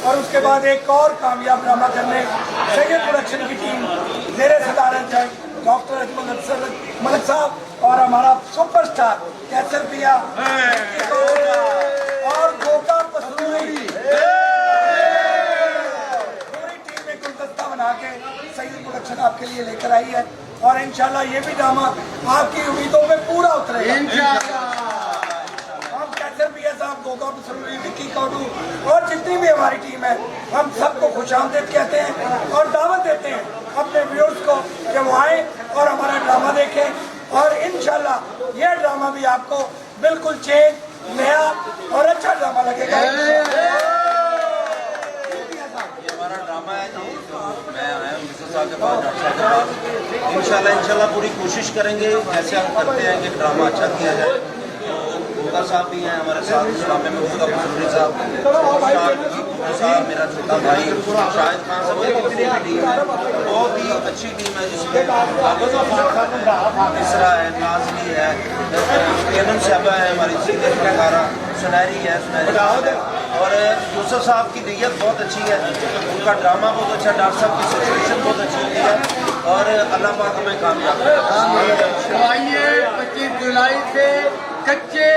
और उसके बाद एक और कामयाब ड्रामा करने सैयद प्रोडक्शन की टीम जेरे सदारत जंग डॉक्टर अजमल मलिक साहब और हमारा सुपरस्टार कैसर पिया लिए लेकर आई है और इंशाल्लाह ये भी ड्रामा आपकी उम्मीदों पे पूरा उतरेगा हम कैसर भी है साहब, गोगा बसरूरी, विक्की कौडू और जितनी भी हमारी टीम है, हम सबको खुशामदीद कहते हैं और दावत देते हैं अपने व्यूअर्स को कि वो आए और हमारा ड्रामा देखें और इंशाल्लाह ये ड्रामा भी आपको बिल्कुल चेंज, नया और अच्छा ड्रामा लगेगा। हमारा ड्रामा है जी, तो मैं आया हूँ मिस्टर साहब के पास, डॉक्टर साहब के पास। इंशाल्लाह पूरी कोशिश करेंगे, ऐसे हम करते हैं कि ड्रामा अच्छा किया जाए। गोगा साहब भी हैं हमारे साथ इस ड्रामे में, गोगा बसरूरी साहब, मेरा छोटा भाई शाहिद खान साहब, मेरी कितनी भी टीम है, बहुत ही अच्छी टीम है जिसमें इसरा है, नाजली है, केनम साहबा है हमारी, सीधे फनकारा, सुनहरी है, सुनहरी है और यूसुफ साहब की नीयत बहुत अच्छी है, उनका ड्रामा बहुत अच्छा, डॉक्टर साहब की सिचुएशन बहुत अच्छी हुई है और अल्लाह पाक हमें कामयाब करे। 25 जुलाई से कच्चे